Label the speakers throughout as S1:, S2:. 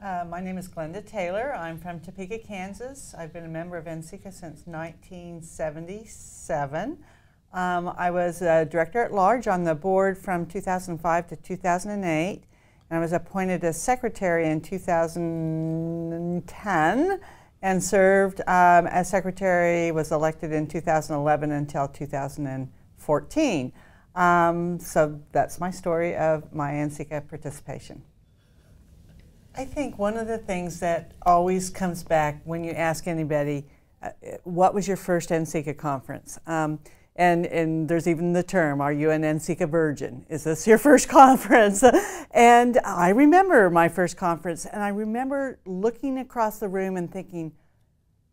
S1: My name is Glenda Taylor. I'm from Topeka, Kansas. I've been a member of NCECA since 1977. I was a director at large on the board from 2005 to 2008, and I was appointed as secretary in 2010 and served as secretary, was elected in 2011 until 2014. So that's my story of my NCECA participation. I think one of the things that always comes back when you ask anybody, what was your first NCECA conference? And there's even the term, are you an NCECA virgin? Is this your first conference? And I remember my first conference, and I remember looking across the room and thinking,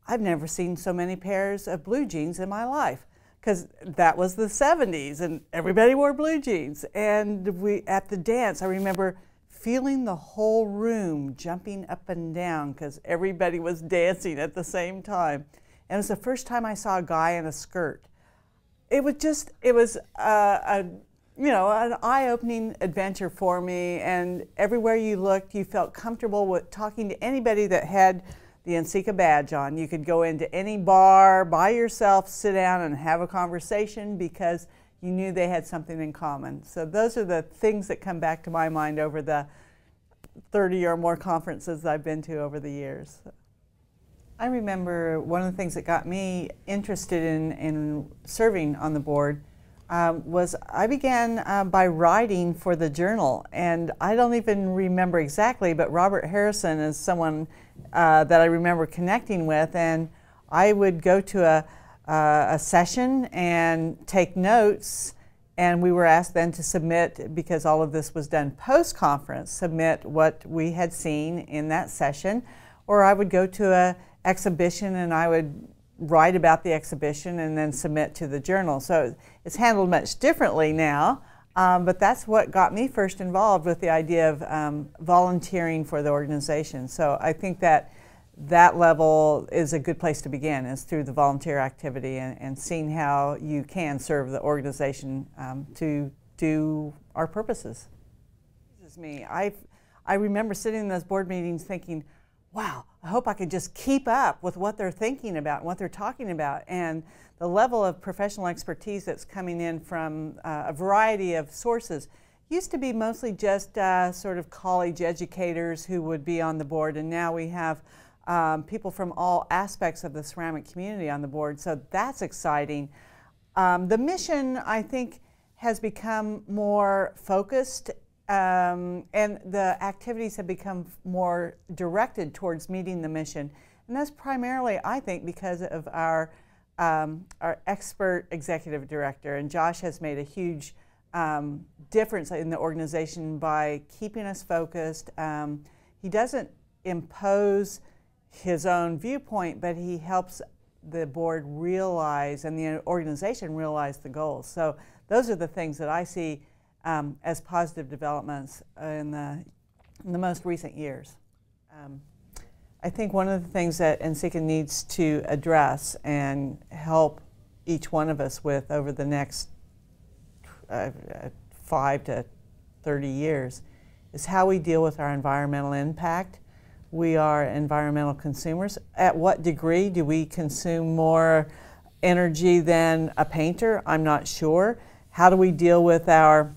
S1: I've never seen so many pairs of blue jeans in my life, because that was the 70s and everybody wore blue jeans. And at the dance, I remember feeling the whole room jumping up and down because everybody was dancing at the same time. And it was the first time I saw a guy in a skirt. It was an eye-opening adventure for me, and everywhere you looked, you felt comfortable with talking to anybody that had the NCECA badge on. You could go into any bar by yourself, sit down and have a conversation because you knew they had something in common. So those are the things that come back to my mind over the 30 or more conferences I've been to over the years. I remember one of the things that got me interested in serving on the board was I began by writing for the journal, and I don't even remember exactly, but Robert Harrison is someone that I remember connecting with, and I would go to a session and take notes, and we were asked then to submit, because all of this was done post-conference, submit what we had seen in that session, or I would go to an exhibition and I would write about the exhibition and then submit to the journal. So it's handled much differently now, but that's what got me first involved with the idea of volunteering for the organization. So I think that level is a good place to begin, is through the volunteer activity and seeing how you can serve the organization to do our purposes. This is me. I remember sitting in those board meetings thinking, wow, I hope I could just keep up with what they're thinking about and what they're talking about. And the level of professional expertise that's coming in from a variety of sources used to be mostly just sort of college educators who would be on the board, and now we have people from all aspects of the ceramic community on the board, so that's exciting. The mission, I think, has become more focused, and the activities have become more directed towards meeting the mission. And that's primarily, I think, because of our expert executive director. And Josh has made a huge difference in the organization by keeping us focused. He doesn't impose his own viewpoint, but he helps the board realize and the organization realize the goals. So those are the things that I see as positive developments in the most recent years. I think one of the things that NCECA needs to address and help each one of us with over the next 5 to 30 years is how we deal with our environmental impact. We are environmental consumers. At what degree do we consume more energy than a painter? I'm not sure. How do we deal with our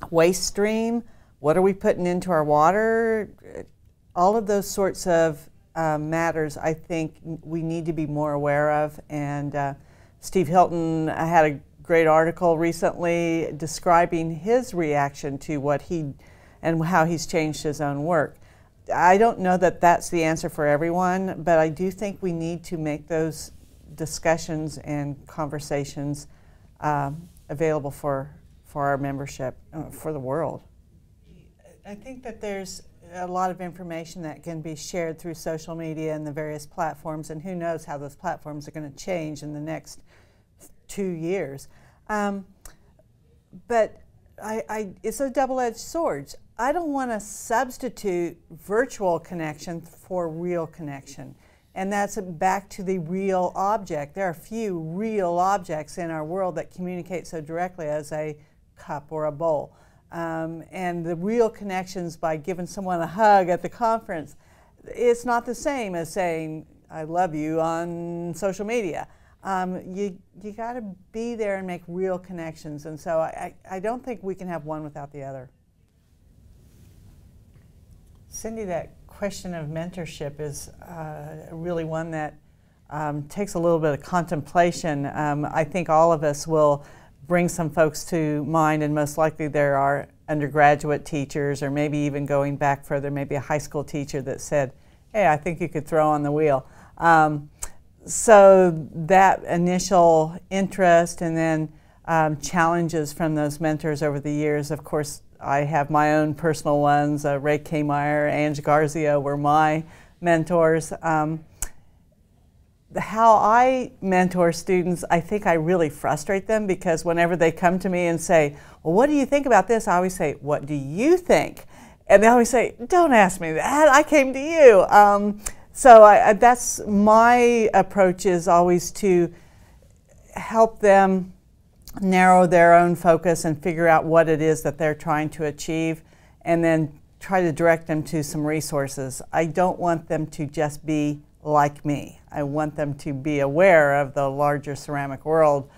S1: waste stream? What are we putting into our water? All of those sorts of matters I think we need to be more aware of. And Steve Hilton had a great article recently describing his reaction to what and how he's changed his own work. I don't know that that's the answer for everyone, but I do think we need to make those discussions and conversations available for our membership, for the world. I think that there's a lot of information that can be shared through social media and the various platforms, and who knows how those platforms are going to change in the next 2 years. But it's a double-edged sword. I don't want to substitute virtual connection for real connection. And that's back to the real object. There are few real objects in our world that communicate so directly as a cup or a bowl. and the real connections by giving someone a hug at the conference. It's not the same as saying, I love you on social media. You got to be there and make real connections. And so I don't think we can have one without the other. Cindy, that question of mentorship is really one that takes a little bit of contemplation. I think all of us will bring some folks to mind, and most likely there are undergraduate teachers, or maybe even going back further, maybe a high school teacher that said, hey, I think you could throw on the wheel. So that initial interest and then challenges from those mentors over the years. Of course, I have my own personal ones. Ray K. Meyer, Ange Garzia were my mentors. How I mentor students, I think I really frustrate them, because whenever they come to me and say, well, what do you think about this? I always say, what do you think? And they always say, don't ask me that, I came to you. So that's my approach, is always to help them narrow their own focus and figure out what it is that they're trying to achieve, and then try to direct them to some resources. I don't want them to just be like me. I want them to be aware of the larger ceramic world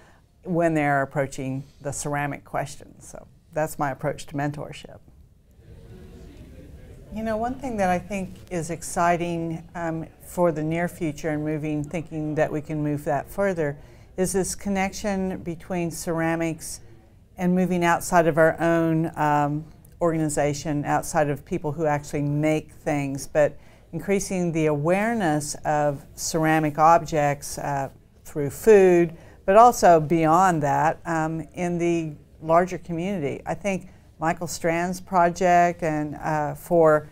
S1: when they're approaching the ceramic questions. So that's my approach to mentorship. You know, one thing that I think is exciting for the near future and thinking that we can move that further, is this connection between ceramics and moving outside of our own organization, outside of people who actually make things, but increasing the awareness of ceramic objects through food, but also beyond that in the larger community. I think Michael Strand's project, and for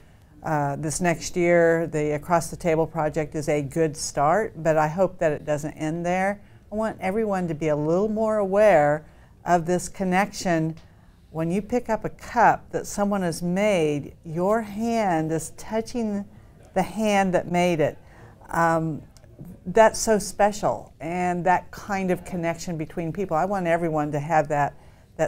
S1: this next year, the Across the Table project, is a good start, but I hope that it doesn't end there. I want everyone to be a little more aware of this connection. When you pick up a cup that someone has made, your hand is touching the hand that made it. That's so special, and that kind of connection between people. I want everyone to have that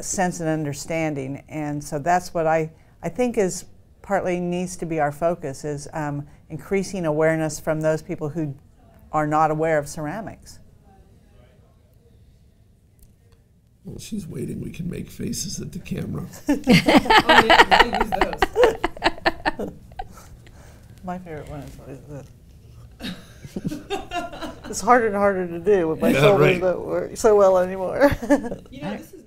S1: sense and understanding, and so that's what I think is partly needs to be our focus, is increasing awareness from those people who are not aware of ceramics.
S2: Well, she's waiting. We can make faces at the camera.
S3: Oh, yeah, we use those.
S1: My favorite one is always this. It's harder and harder to do when my shoulders don't work so well anymore.
S3: You know, this is